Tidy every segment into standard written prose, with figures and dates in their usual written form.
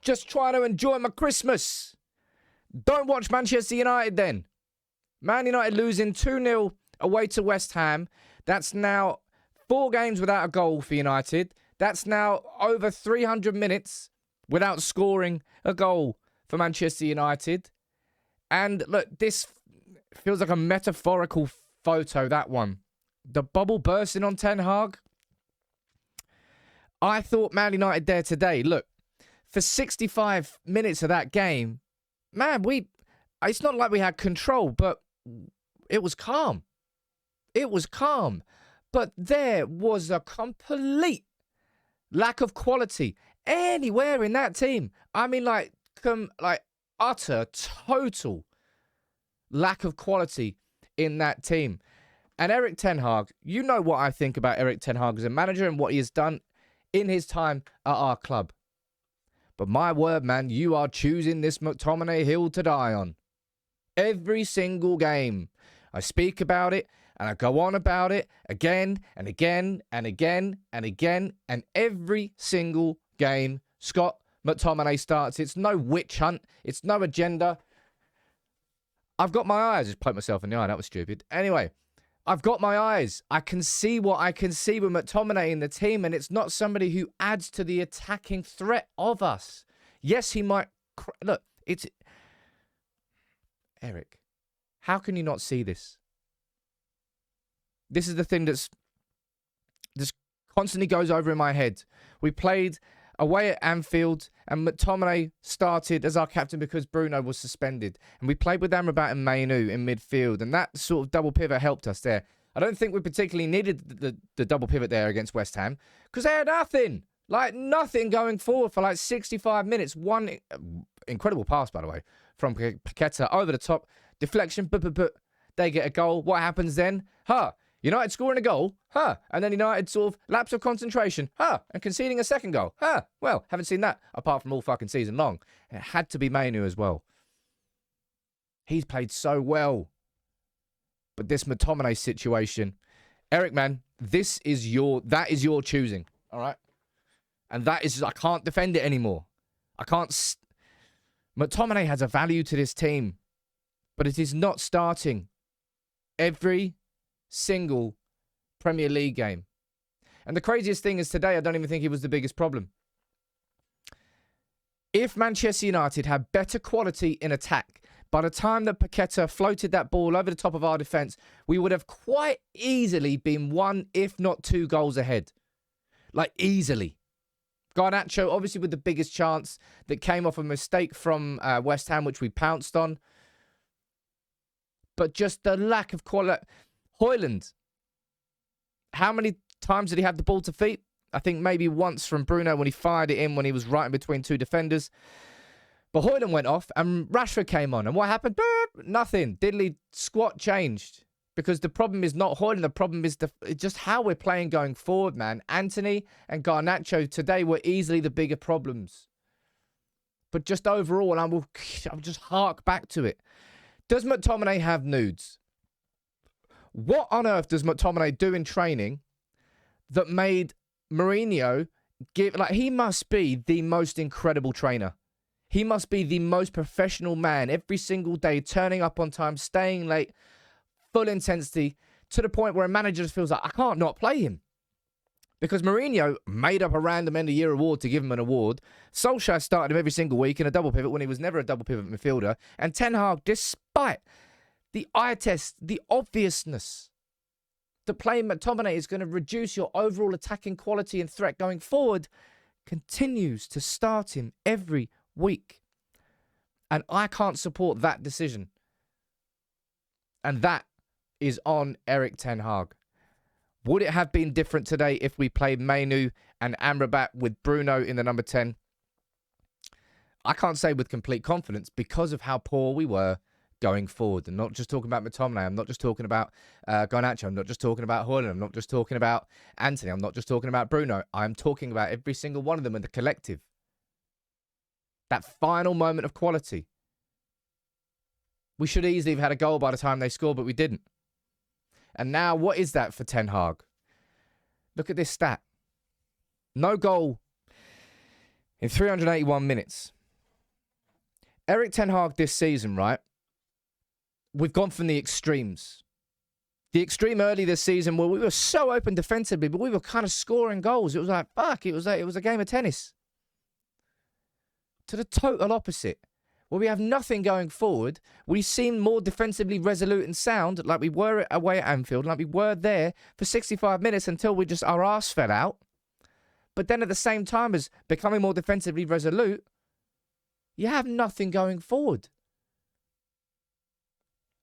just trying to enjoy my Christmas. Don't watch Manchester United then. Man United losing 2-0 away to West Ham. That's now 4 games without a goal for United. That's now over 300 minutes without scoring a goal for Manchester United. And look, this feels like a metaphorical photo, that one. The bubble bursting on Ten Hag. I thought Man United there today, look, for 65 minutes of that game, man, it's not like we had control, but it was calm. It was calm. But there was a complete lack of quality anywhere in that team. I mean, like utter, total lack of quality in that team. And Erik Ten Hag, you know what I think about Erik Ten Hag as a manager and what he has done in his time at our club. But my word, man, you are choosing this McTominay hill to die on. Every single game. I speak about it and I go on about it again and again and again and again. And every single game, Scott McTominay starts. It's no witch hunt. It's no agenda. I've got my eyes. Just poked myself in the eye. That was stupid. Anyway, I've got my eyes. I can see what I can see with McTominay in the team, and it's not somebody who adds to the attacking threat of us. Yes, he might... Look, it's... Eric, how can you not see this? This is the thing that's constantly goes over in my head. We played away at Anfield, and McTominay started as our captain because Bruno was suspended. And we played with Amrabat and Mainu in midfield, and that sort of double pivot helped us there. I don't think we particularly needed the double pivot there against West Ham because they had nothing. Like, nothing going forward for like 65 minutes. One incredible pass, by the way, from Paqueta over the top. Deflection, they get a goal. What happens then? United scoring a goal, and then United sort of lapse of concentration, and conceding a second goal, well, haven't seen that apart from all fucking season long. It had to be Mainu as well. He's played so well. But this McTominay situation, Eric, man, that is your choosing, all right? And that is, I can't defend it anymore. McTominay has a value to this team, but it is not starting every single Premier League game. And the craziest thing is today, I don't even think he was the biggest problem. If Manchester United had better quality in attack, by the time that Paqueta floated that ball over the top of our defence, we would have quite easily been 1, if not 2 goals ahead. Like, easily. Garnacho, obviously with the biggest chance that came off a mistake from West Ham, which we pounced on. But just the lack of quality. Højlund, how many times did he have the ball to feet? I think maybe once from Bruno when he fired it in when he was right in between 2 defenders. But Højlund went off and Rashford came on. And what happened? Nothing. Diddly squat changed. Because the problem is not Højlund. The problem is just how we're playing going forward, man. Anthony and Garnacho today were easily the bigger problems. But just overall, I'll just hark back to it. Does McTominay have nudes? What on earth does McTominay do in training that made Mourinho he must be the most incredible trainer. He must be the most professional man every single day, turning up on time, staying late, full intensity, to the point where a manager just feels like, I can't not play him. Because Mourinho made up a random end-of-year award to give him an award. Solskjaer started him every single week in a double pivot when he was never a double pivot midfielder. And Ten Hag, despite the eye test, the obviousness that playing McTominay is going to reduce your overall attacking quality and threat going forward, continues to start him every week. And I can't support that decision. And that is on Erik Ten Hag. Would it have been different today if we played Mainu and Amrabat with Bruno in the number 10? I can't say with complete confidence because of how poor we were going forward. I'm not just talking about McTominay. I'm not just talking about Garnacho. I'm not just talking about Højlund. I'm not just talking about Anthony. I'm not just talking about Bruno. I'm talking about every single one of them in the collective. That final moment of quality. We should easily have had a goal by the time they scored, but we didn't. And now, what is that for Ten Hag? Look at this stat. No goal in 381 minutes. Erik ten Hag this season, right? We've gone from the extremes. The extreme early this season where we were so open defensively, but we were kind of scoring goals. It was like, fuck, it was a game of tennis. To the total opposite, where we have nothing going forward. We seem more defensively resolute and sound, like we were away at Anfield, like we were there for 65 minutes until our arse fell out. But then at the same time as becoming more defensively resolute, you have nothing going forward.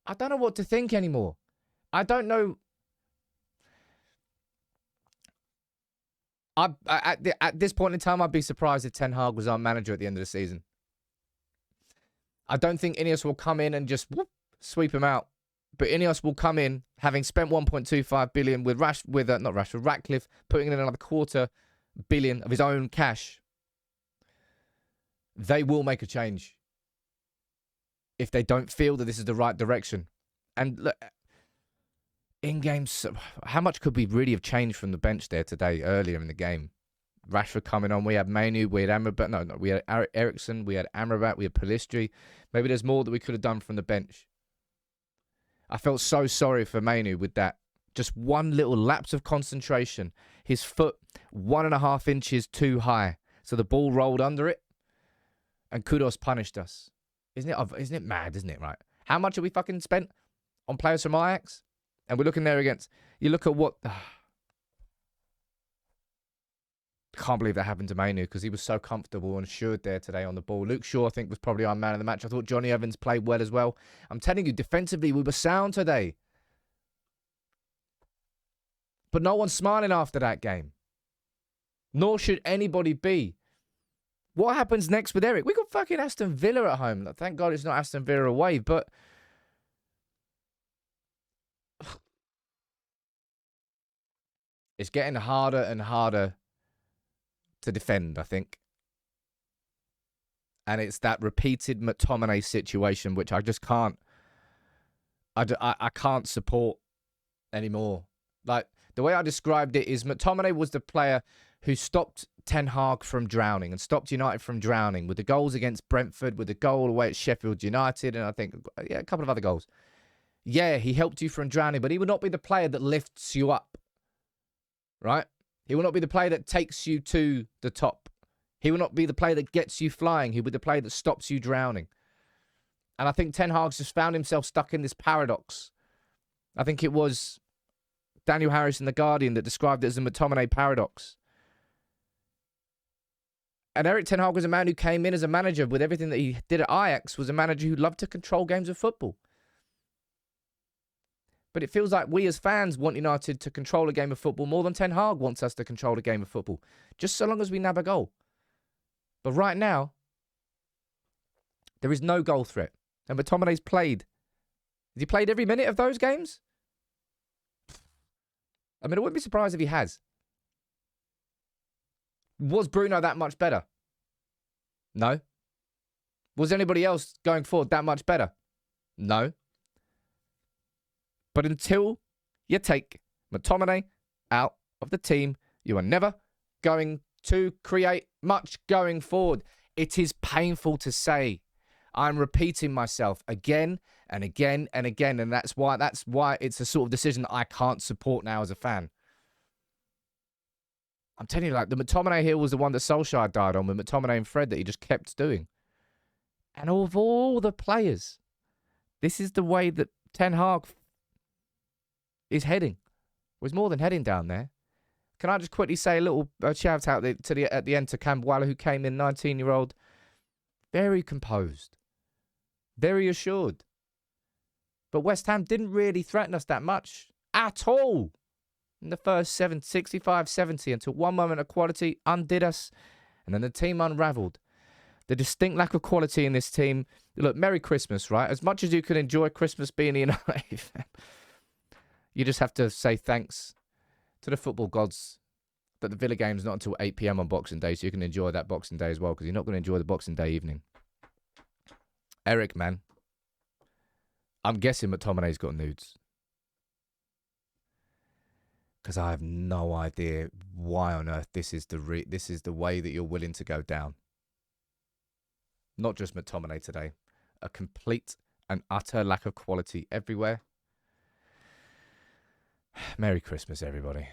I don't know what to think anymore. I don't know. At this point in time, I'd be surprised if Ten Hag was our manager at the end of the season. I don't think Ineos will come in and just sweep him out. But Ineos will come in, having spent 1.25 billion with Ratcliffe, putting in another $250 million of his own cash. They will make a change if they don't feel that this is the right direction. And look, in games, how much could we really have changed from the bench there today, earlier in the game? Rashford coming on, we had Mainu, we had Amrabat, we had Ericsson, we had Amrabat, we had Pellistri. Maybe there's more that we could have done from the bench. I felt so sorry for Mainu with that. Just one little lapse of concentration. His foot 1.5 inches too high. So the ball rolled under it. And Kudos punished us. Isn't it mad, isn't it, right? How much have we fucking spent on players from Ajax? And we're looking there against... You look at what... Can't believe that happened to Mainu because he was so comfortable and assured there today on the ball. Luke Shaw, I think, was probably our man of the match. I thought Johnny Evans played well as well. I'm telling you, defensively, we were sound today. But no one's smiling after that game. Nor should anybody be. What happens next with Eric? We got fucking Aston Villa at home. Thank God it's not Aston Villa away, but... It's getting harder and harder to defend, I think. And it's that repeated McTominay situation, which I just can't... I can't support anymore. Like, the way I described it is McTominay was the player who stopped Ten Hag from drowning and stopped United from drowning with the goals against Brentford, with the goal away at Sheffield United, and I think, a couple of other goals. Yeah, he helped you from drowning, but he would not be the player that lifts you up, right? He will not be the player that takes you to the top. He will not be the player that gets you flying. He will be the player that stops you drowning. And I think Ten Hag's just found himself stuck in this paradox. I think it was Daniel Harris in The Guardian that described it as the McTominay paradox. And Erik ten Hag was a man who came in as a manager with everything that he did at Ajax, was a manager who loved to control games of football. But it feels like we as fans want United to control a game of football more than Ten Hag wants us to control a game of football, just so long as we nab a goal. But right now, there is no goal threat. And McTominay's played. Has he played every minute of those games? I mean, I wouldn't be surprised if he has. Was Bruno that much better? No. Was anybody else going forward that much better? No. But until you take McTominay out of the team, you are never going to create much going forward. It is painful to say. I'm repeating myself again and again and again, and that's why it's a sort of decision that I can't support now as a fan. I'm telling you, like, the McTominay here was the one that Solskjaer died on with McTominay and Fred that he just kept doing. And of all the players, this is the way that Ten Hag is heading. Was more than heading down there. Can I just quickly say a little shout out at the end to Campbell, who came in, 19-year-old, very composed, very assured. But West Ham didn't really threaten us that much at all in the first 65, 70 until one moment of quality undid us, and then the team unravelled. The distinct lack of quality in this team. Look, Merry Christmas, right? As much as you can enjoy Christmas being a United fan, you just have to say thanks to the football gods that the Villa game's not until 8 p.m. on Boxing Day, so you can enjoy that Boxing Day as well, because you're not going to enjoy the Boxing Day evening. Eric, man. I'm guessing McTominay's got nudes. Because I have no idea why on earth this is the way that you're willing to go down. Not just McTominay today. A complete and utter lack of quality everywhere. Merry Christmas, everybody.